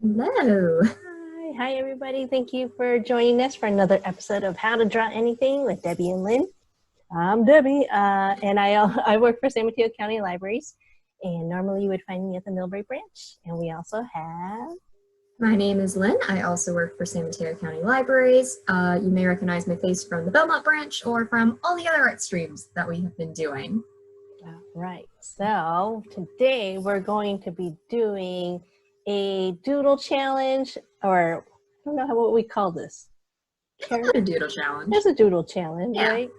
Hello. Hi everybody. Thank you for joining us for another episode of How to Draw Anything with Debbie and Lynne. I'm Debbie, and I work for San Mateo County Libraries, and normally you would find me at the Millbrae branch. And we also have... My name is Lynn. I also work for San Mateo County Libraries. You may recognize my face from the Belmont branch or from all the other art streams that we have been doing. All right. So today we're going to be doing a doodle challenge, or I don't know what we call this. A doodle challenge. There's a doodle challenge, yeah. right?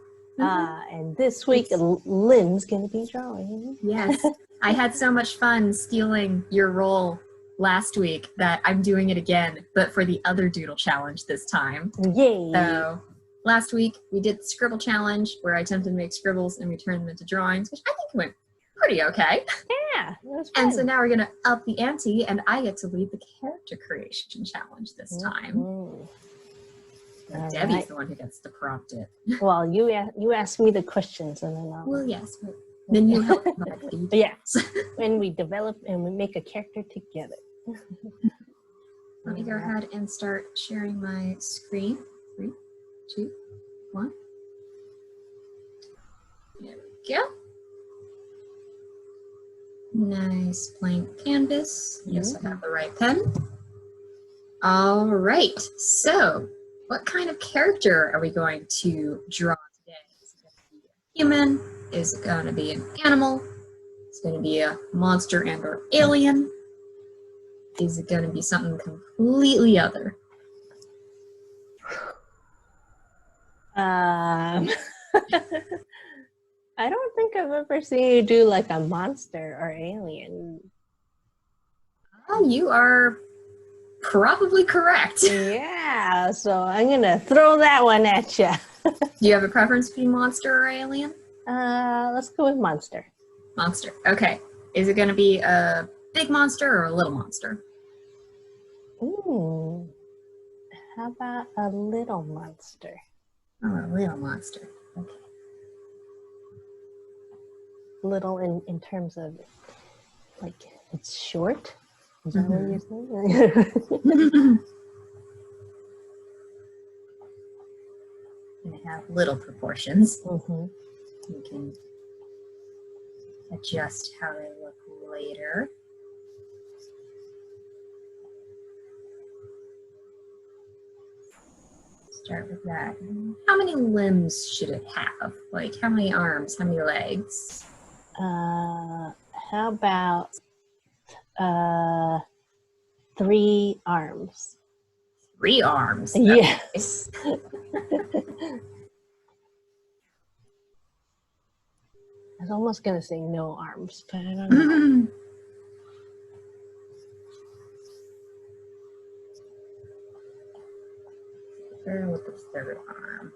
And this week, Lynn's going to be drawing. Yes. I had so much fun stealing your role last week that I'm doing it again, but for the other doodle challenge this time. Yay! So last week we did the scribble challenge where I attempted to make scribbles and we turned them into drawings, which I think went pretty okay. Yeah, it was fun. And so now we're going to up the ante and I get to lead the character creation challenge this time. Debbie's the one who gets to prompt it. Well, you asked me the questions and then I'll... Well, yes, but then you help. Yes, when we develop and we make a character together. Let me go ahead and start sharing my screen. 3, 2, 1. There we go. Nice blank canvas. Yes, I have the right pen. All right. So, what kind of character are we going to draw today? Is it going to be a human? Is it going to be an animal? Is it going to be a monster and or alien? Is it going to be something completely other? I don't think I've ever seen you do like a monster or alien. You are probably correct. Yeah, so I'm gonna throw that one at you. Do you have a preference between monster or alien? Let's go with monster. Monster. Okay. Is it going to be a big monster or a little monster? Ooh. How about a little monster? Oh, a little monster. Okay. Little in terms of, like, it's short? Is that what you're saying? Going to have little proportions. Mm-hmm. You can adjust how they look later. Start with that. How many limbs should it have? Like, how many arms? How many legs? How about 3 arms? 3 arms? Yes. I was almost going to say no arms, but I don't know. With the 3rd arm.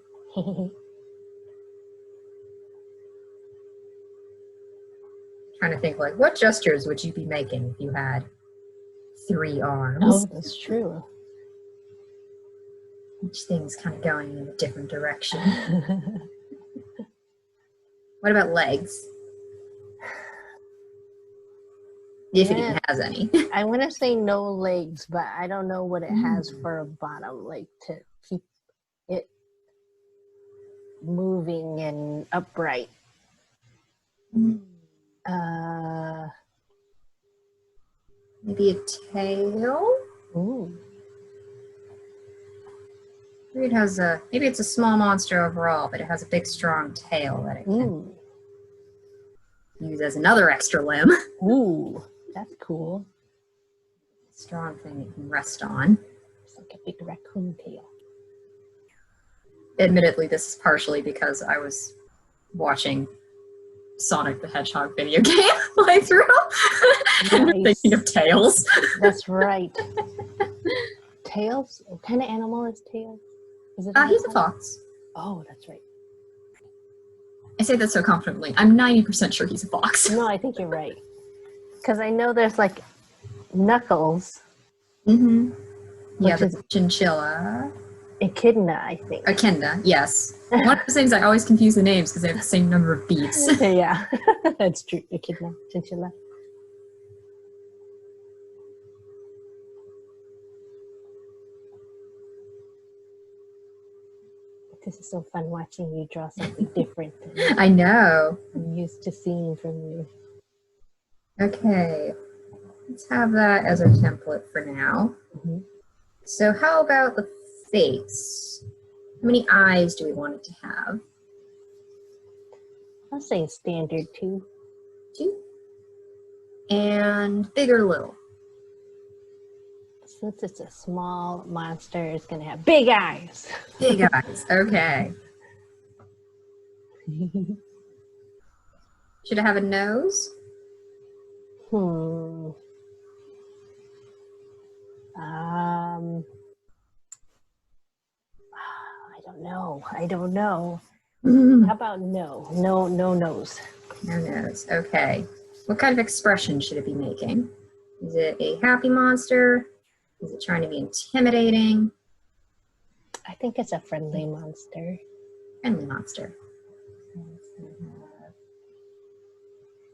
Trying to think, like, what gestures would you be making if you had 3 arms? Oh, that's true. Each thing's kind of going in a different direction. What about legs? If it even has any. I want to say no legs, but I don't know what it has for a bottom, like to keep it moving and upright. Maybe a tail? Ooh. Maybe it has maybe it's a small monster overall, but it has a big strong tail that it can use as another extra limb. Ooh, that's cool. Strong thing it can rest on. It's like a big raccoon tail. Admittedly, this is partially because I was watching Sonic the Hedgehog video game playthrough. And thinking of Tails. That's right. Tails? What kind of animal is Tails? Is it he's a fox. Oh, that's right. I say that so confidently. I'm 90% sure he's a fox. No, I think you're right. Because I know there's like Knuckles. Mm-hmm. Yeah, the chinchilla. Echidna, I think. Echidna, yes. One of the things I always confuse the names because they have the same number of beats. Yeah, that's true. Echidna, chinchilla. This is so fun watching you draw something different I know. I'm used to seeing from you. Okay, let's have that as our template for now. Mm-hmm. So how about the face? How many eyes do we want it to have? I'll say standard 2. 2. And big or little? Since it's a small monster, it's going to have big eyes. Big eyes, okay. Should it have a nose? I don't know. How about no? No nose. No nose, okay. What kind of expression should it be making? Is it a happy monster? Is it trying to be intimidating? I think it's a friendly monster. Friendly monster.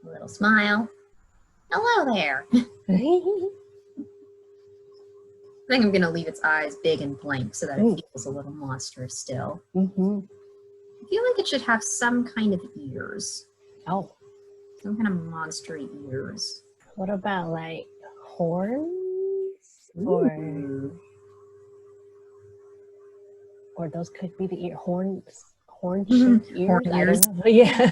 A little smile. Hello there. I think I'm going to leave its eyes big and blank so that it feels a little monstrous still. Mm-hmm. I feel like it should have some kind of ears. Oh. Some kind of monstery ears. What about like horns? Ooh. Or those could be the horns. Horn-shaped ears? Horn ears. I don't know. Yeah.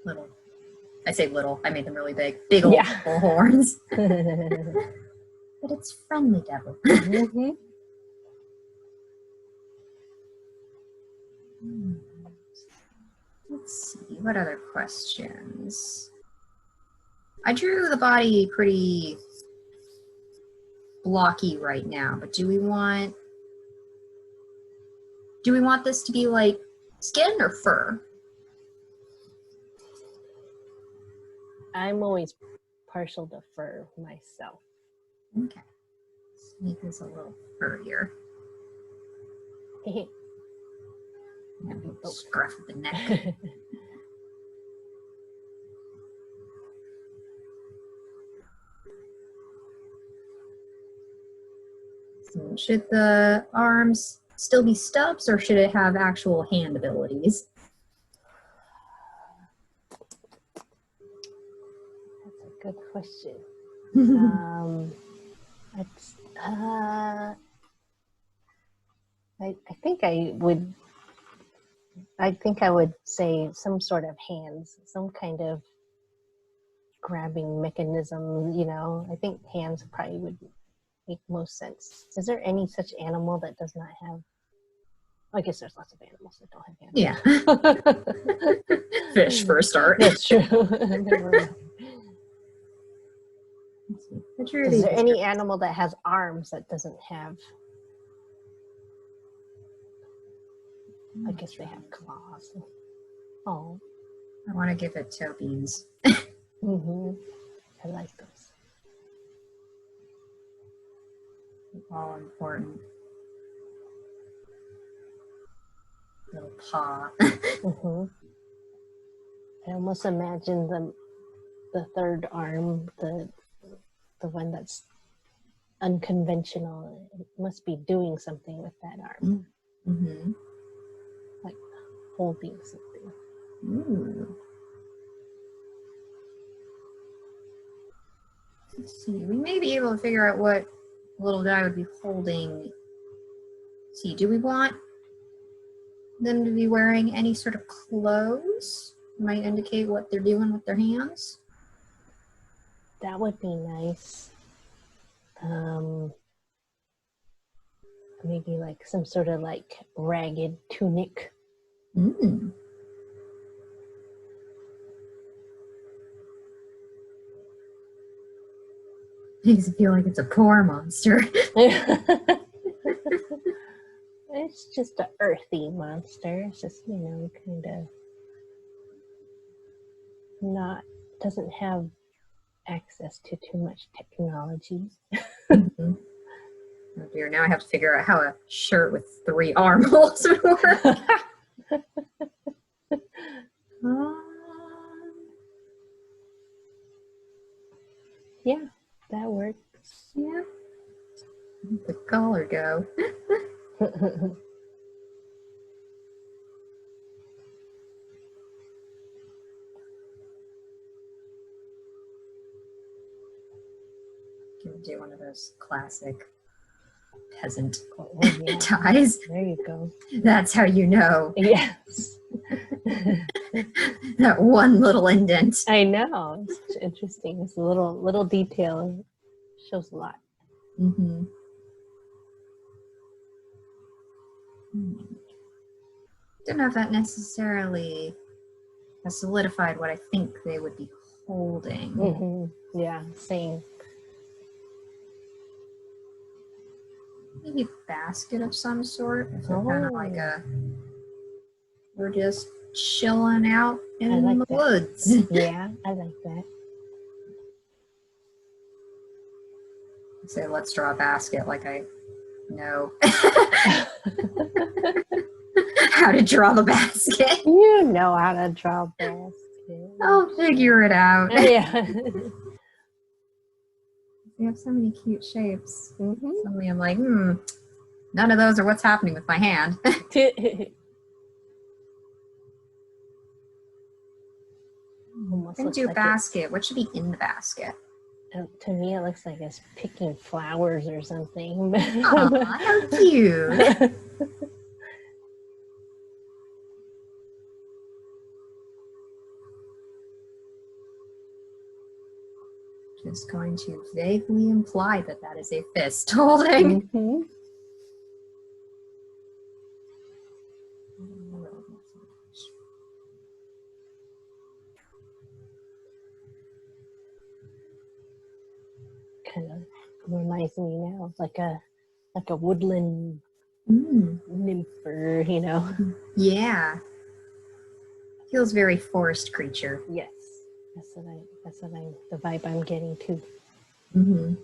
Little. I say little. I made them really big. Big old full horns. But it's friendly, devil. Mm-hmm. Let's see. What other questions? I drew the body pretty blocky right now, but do we want this to be like skin or fur? I'm always partial to fur myself. Okay. Let's make this a little furrier. Scruff of the neck. So should the arms still be stubs or should it have actual hand abilities? That's a good question. I think I would say some sort of hands, some kind of grabbing mechanism, you know. I think hands probably would make most sense. Is there any such animal that does not have? I guess there's lots of animals that don't have hands. Yeah. Fish for a start. That's true. Is there any animal that has arms that doesn't have? I guess they have claws. Oh. I want to give it toe beans. Mm-hmm. I like those. All important. Little paw. Mm-hmm. I almost imagine the third arm, the one that's unconventional. It must be doing something with that arm. Mm-hmm. Like holding something. Ooh. Let's see. We may be able to figure out what little guy would be holding. Let's see, do we want them to be wearing any sort of clothes? Might indicate what they're doing with their hands. That would be nice. Maybe like some sort of like ragged tunic. Mm. Makes it feel like it's a poor monster. It's just an earthy monster. It's just, you know, kind of doesn't have access to too much technology. Mm-hmm. Oh dear, now I have to figure out how a shirt with 3 armholes would work. Yeah, that works. Yeah. Let the color go. Can do one of those classic peasant Yeah. ties. There you go. That's how you know. Yes. That one little indent. I know. It's interesting. It's a little detail. Shows a lot. Mm-hmm. Don't know if that necessarily has solidified what I think they would be holding. Mm-hmm. Yeah, same. Maybe a basket of some sort. If they're kind of like we're just chilling out in the woods. Yeah, I like that. Say, let's draw a basket like I know how to draw the basket. You know how to draw a basket. I'll figure it out. Yeah. We have so many cute shapes. Mm-hmm. Suddenly I'm like, none of those are what's happening with my hand. Almost I'm going to do a basket. What should be in the basket? To me, it looks like it's picking flowers or something. Aw, how cute. Just going to vaguely imply that that is a fist holding. Mm-hmm. Kind of reminds me now of like a woodland nymph, or, you know. Yeah. Feels very forest creature. Yes, the vibe I'm getting too. Mm-hmm.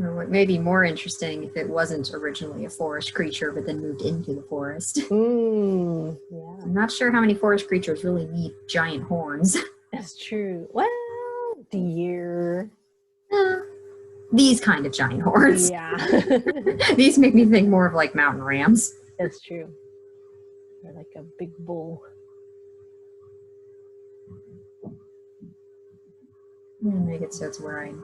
Or what may be more interesting if it wasn't originally a forest creature, but then moved into the forest. Yeah. I'm not sure how many forest creatures really need giant horns. That's true. Well, deer. These kind of giant horns. Yeah. These make me think more of like mountain rams. That's true. Or like a big bull. I'm gonna make it so it's wearing.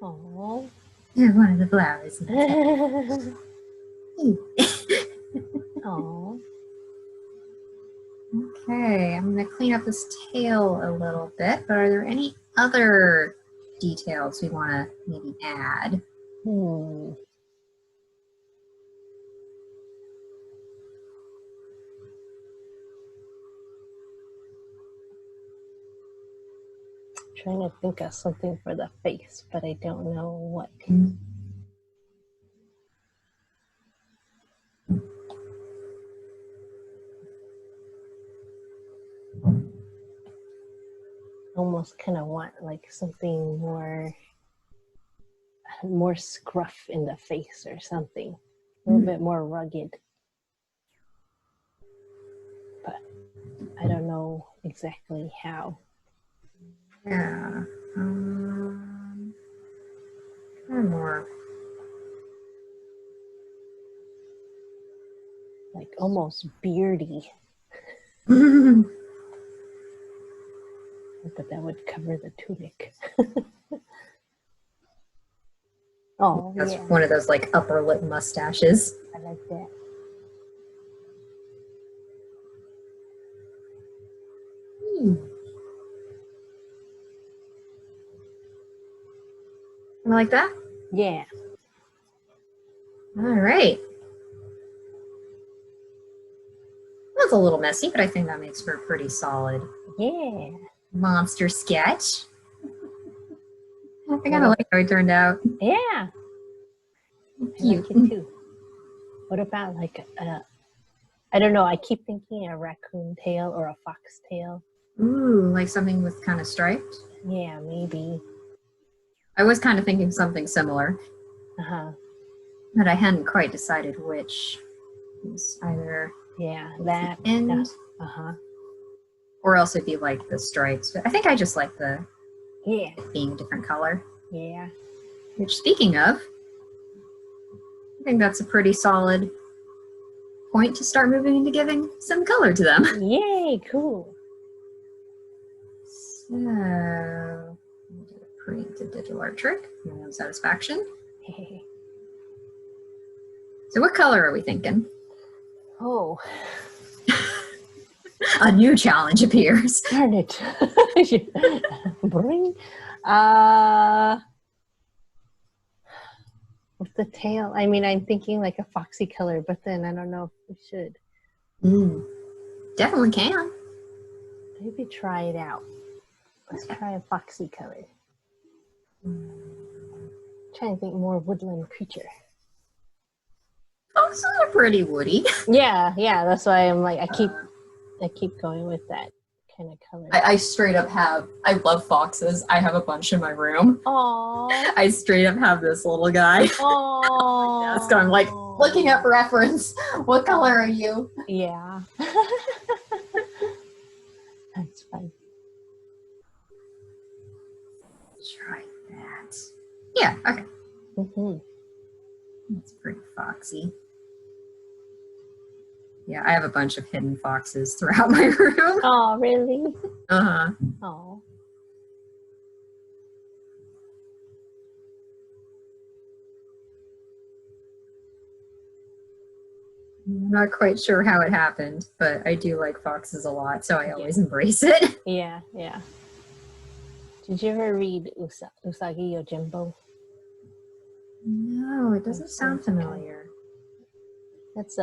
Oh. One of the flowers. Oh. Okay, I'm gonna clean up this tail a little bit, but are there any other details we want to maybe add? Trying to think of something for the face, but I don't know what. Almost kind of want like something more scruff in the face or something, a little bit more rugged, but I don't know exactly how. Yeah, more like almost beardy. But that would cover the tunic. Oh, that's yeah. one of those like upper lip mustaches. I like that. You like that? Yeah. All right. That's a little messy, but I think that makes for a pretty solid monster sketch. I kind of like how it turned out. Yeah. Cute. I like it too. What about like I don't know, I keep thinking a raccoon tail or a fox tail. Ooh, like something with kind of striped? Yeah, maybe. I was kind of thinking something similar. But I hadn't quite decided which. It was either that end. Or else it'd be like the stripes. But I think I just like the being a different color. Yeah. Which, speaking of, I think that's a pretty solid point to start moving into giving some color to them. Yay, cool. So, we'll do a pre-to digital art trick. My own satisfaction. So what color are we thinking? Oh. A new challenge appears. Darn it. Bring. With the tail, I mean, I'm thinking like a foxy color, but then I don't know if we should. Definitely can. Maybe try it out. Let's try a foxy color. Trying to think more woodland creature. Foxes are pretty woody. Yeah, that's why I'm like, I keep going with that kind of color. I straight up I love foxes. I have a bunch in my room. Aww. I straight up have this little guy. Aww. Desk. I'm like looking up reference. What color are you? Yeah. That's fun. Try that. Yeah, okay. Mm-hmm. That's pretty foxy. Yeah, I have a bunch of hidden foxes throughout my room. Oh, really? Uh-huh. Oh. I'm not quite sure how it happened, but I do like foxes a lot, so I always embrace it. Yeah. Did you ever read Usagi Yojimbo? No, it doesn't sound familiar. He's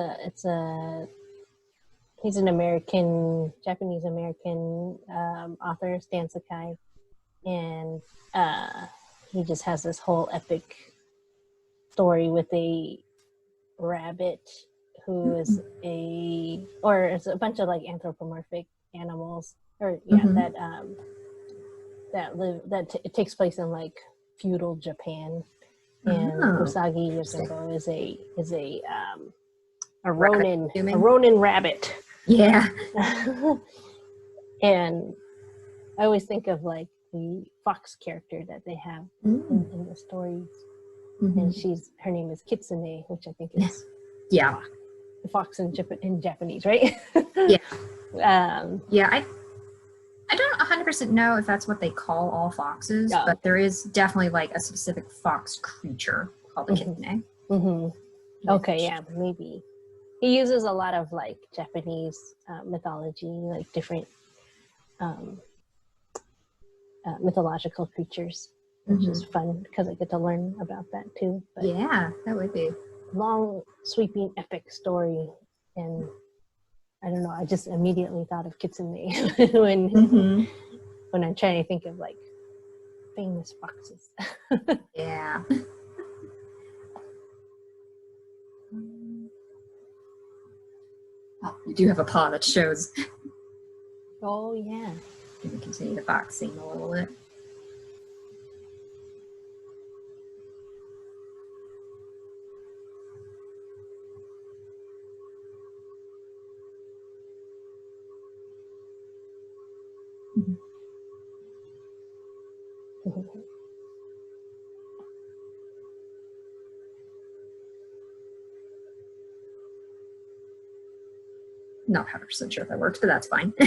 an Japanese American author, Stan Sakai, and he just has this whole epic story with a rabbit who is it's a bunch of like anthropomorphic animals, or it takes place in like feudal Japan, and Usagi Yojimbo is a Ronin rabbit. Yeah. And I always think of like the fox character that they have in the stories. And her name is Kitsune, which I think is the fox in Japanese, right? Yeah. I don't 100% know if that's what they call all foxes, but there is definitely like a specific fox creature called the kitsune. Okay, yeah, maybe. He uses a lot of like Japanese mythology, like different mythological creatures, which is fun because I get to learn about that too. But yeah, that would be. Long, sweeping, epic story, and I don't know, I just immediately thought of Kitsune when I'm trying to think of like famous foxes. Yeah. Oh, you do have a paw that shows. Oh yeah. You can continue the fox scene a little bit. Not 100% sure if that worked, but that's fine. A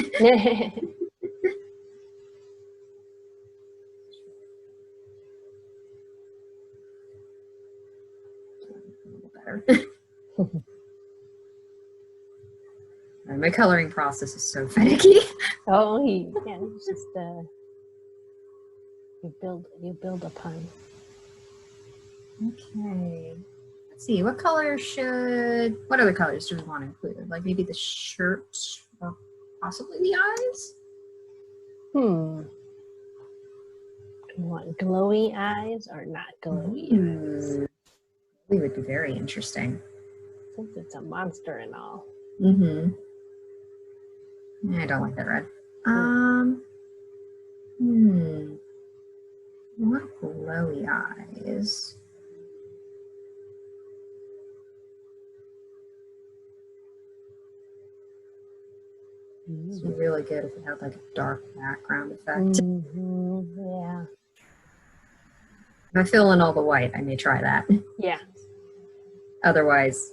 little better. My coloring process is so finicky. Oh, it's just you build upon. Okay. Let's see. What other colors do we want to include? Like maybe the shirt or possibly the eyes? You want glowy eyes or not glowy eyes? It would be very interesting. Since it's a monster and all. I don't like that red. What glowy eyes? It's really good if it had like a dark background effect. Yeah. If I fill in all the white, I may try that. Yeah. Otherwise,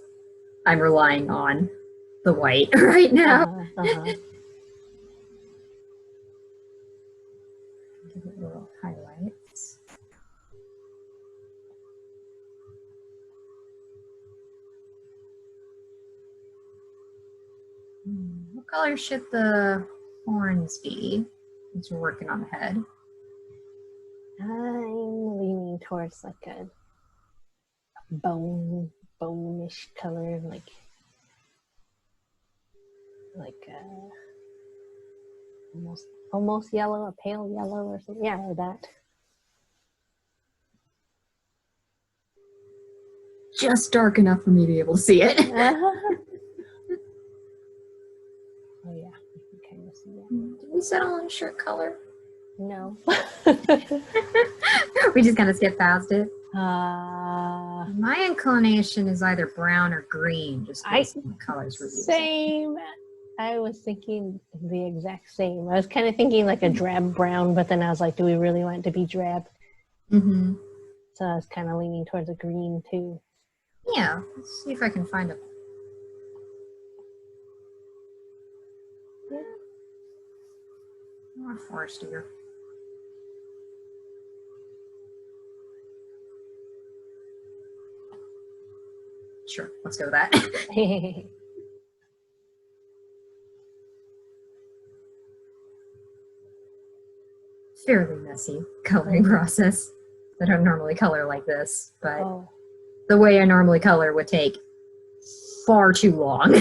I'm relying on the white right now. Give it little highlights. What color should the horns be since we're working on the head? I'm leaning towards like a bone-ish color, like almost yellow, a pale yellow or something. Yeah, or that. Just dark enough for me to be able to see it. Oh yeah, you can kind of see that. Did we settle on shirt color? No. We just kind of skip past it. My inclination is either brown or green, just based on the colors we're using. Same. I was thinking the exact same. I was kind of thinking like a drab brown, but then I was like, do we really want it to be drab? Mm-hmm. So I was kind of leaning towards a green too. Yeah, let's see if I can find a... Yeah. More forestier. Sure, let's go with that. Fairly messy coloring process. I don't normally color like this, but the way I normally color would take far too long.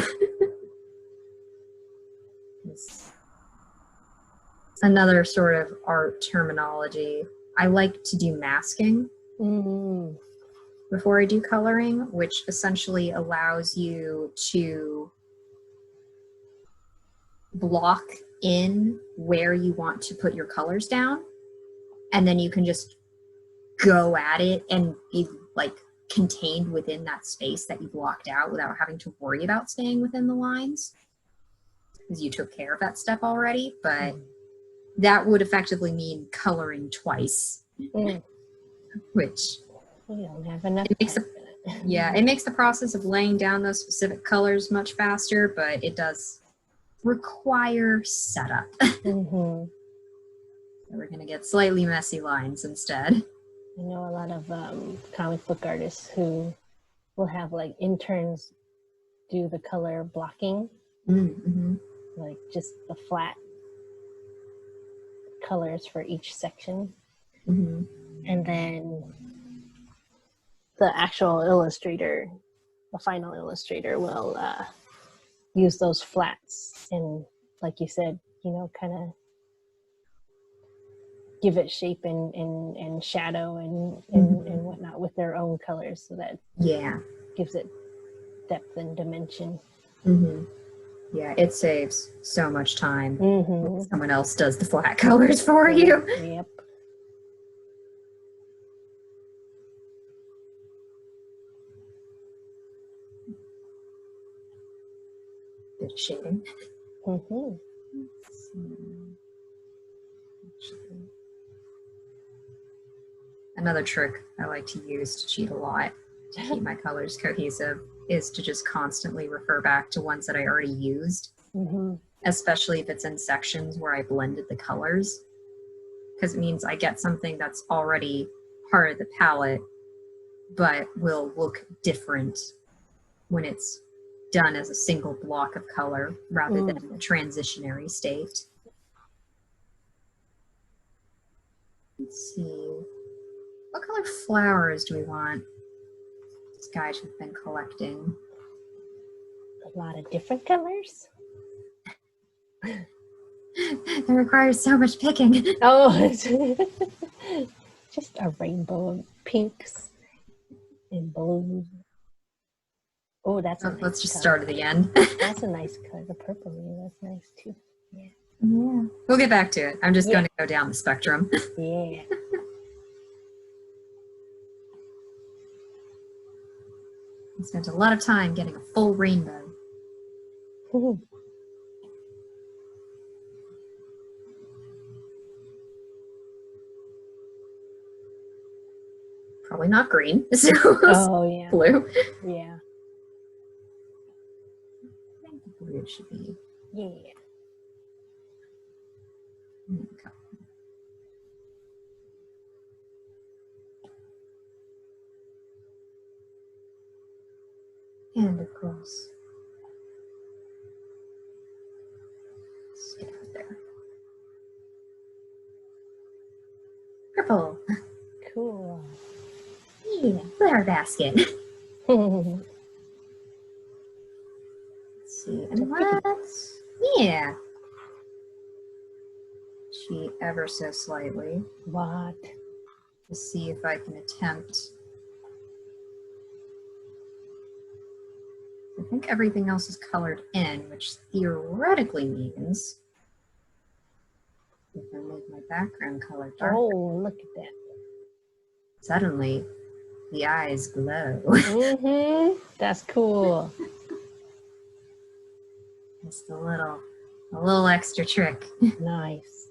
It's another sort of art terminology. I like to do masking before I do coloring, which essentially allows you to block in where you want to put your colors down, and then you can just go at it and be like contained within that space that you blocked out without having to worry about staying within the lines because you took care of that step already. But that would effectively mean coloring twice, which we don't have enough. It makes the process of laying down those specific colors much faster, but it does require setup. So we're going to get slightly messy lines instead. I know a lot of comic book artists who will have like interns do the color blocking, like just the flat colors for each section. And then the actual illustrator, the final illustrator, will use those flats and, like you said, you know, kind of give it shape and shadow and whatnot with their own colors, so that gives it depth and dimension. Yeah, it saves so much time. Someone else does the flat colors for you. Yep. Bit of shading. Another trick I like to use to cheat a lot to keep my colors cohesive is to just constantly refer back to ones that I already used, especially if it's in sections where I blended the colors, because it means I get something that's already part of the palette but will look different when it's done as a single block of color rather than a transitionary state. Let's see. What color flowers do we want? These guys have been collecting. A lot of different colors. It requires so much picking. Oh, just a rainbow of pinks and blues. Oh, that's a nice let's just color. Start at the end. That's a nice color. The purple, that's nice too. Yeah. We'll get back to it. I'm just going to go down the spectrum. Yeah. I spent a lot of time getting a full rainbow. Probably not green. So Oh, yeah. blue. Yeah. I think the blue should be. Yeah. Okay. And of course, let's get out there. Purple. Cool. Yeah, flower basket. Let's see, and let's, yeah. Cheat ever so slightly What? to see if I can attempt. I think everything else is colored in, which theoretically means if I make my background color dark, Oh, look at that. suddenly the eyes glow. Mm-hmm. That's cool. Just a little extra trick. Nice.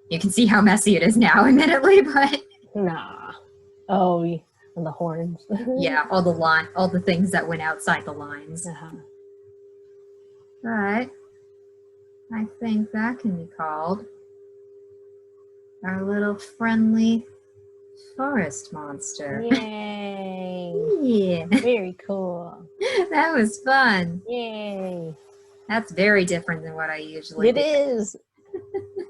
You can see how messy it is now, admittedly, but Nah. Oh, and the horns. yeah, all the things that went outside the lines. Uh-huh. But I think that can be called our little friendly forest monster. Yay. Yeah, Very cool. that was fun. Yay. That's very different than what I usually It do. is.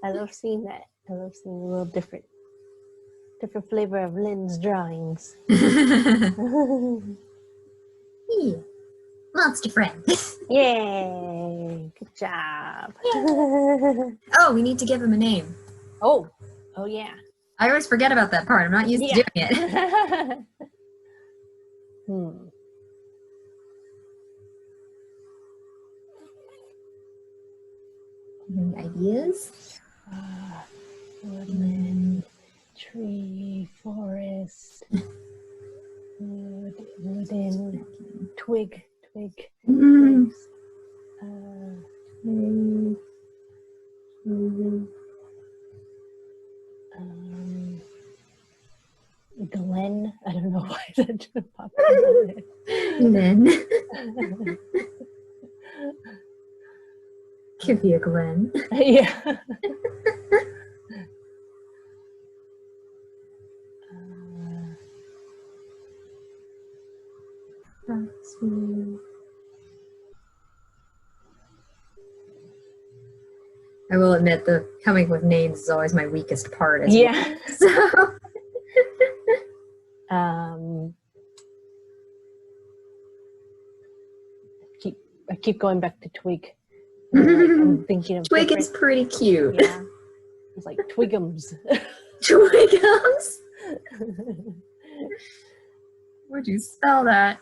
I love seeing that. I love seeing a little different flavor of Lynn's drawings. Yeah. Monster friend. Yay. Good job. Oh, we need to give him a name. Oh yeah. I always forget about that part. I'm not used to doing it. Any ideas? Woodland, tree, forest, wooden, twig. Mm. Glen. I don't know why that just popped in my Then head. could be a Glen. Yeah. I will admit the coming with names is always my weakest part as Yeah. well. I keep going back to twig. I'm thinking of Twig different. is pretty cute. Yeah. It's like Twigums. Twigums? Would you spell that?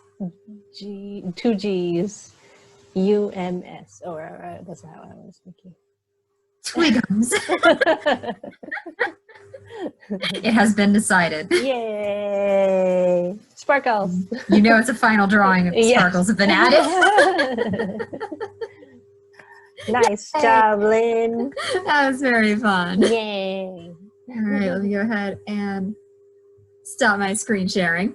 Two G's, UMS. Or that's how I was thinking. Twigums. It has been decided. Yay! Sparkles. You know it's a final drawing if Yes. sparkles have been added. Nice job, Lynn. That was very fun. Yay. All right, let me go ahead and stop my screen sharing.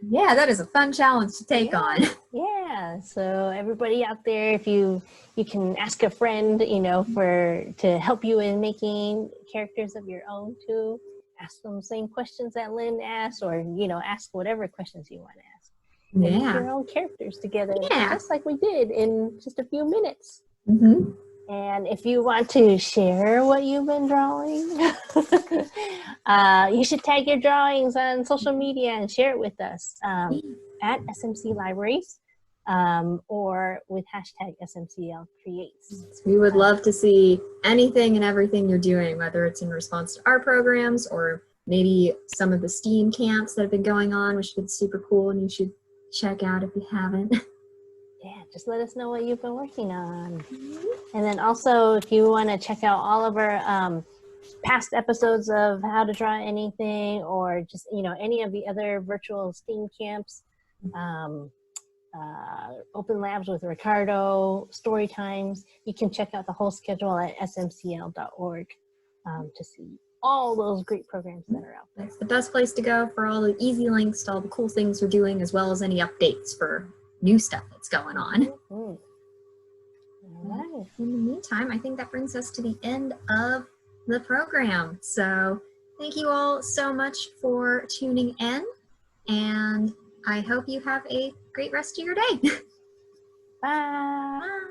Yeah, that is a fun challenge to take on. Yeah, so everybody out there, if you can ask a friend, to help you in making characters of your own too. Ask them the same questions that Lynn asked, or ask whatever questions you want to ask. And make your own characters together, just like we did in just a few minutes. Mm-hmm. And if you want to share what you've been drawing, you should tag your drawings on social media and share it with us at SMC Libraries or with hashtag SMCL Creates. We would love to see anything and everything you're doing, whether it's in response to our programs or maybe some of the STEAM camps that have been going on, which have been super cool and you should check out if you haven't. Yeah, just let us know what you've been working on. And then also, if you want to check out all of our past episodes of How to Draw Anything, or just, any of the other virtual STEAM camps, open labs with Ricardo, story times, you can check out the whole schedule at smcl.org. to see all those great programs that are out there. It's the best place to go for all the easy links to all the cool things we're doing, as well as any updates for new stuff that's going on. All right. In the meantime, I think that brings us to the end of the program. So thank you all so much for tuning in, and I hope you have a great rest of your day. Bye. Bye.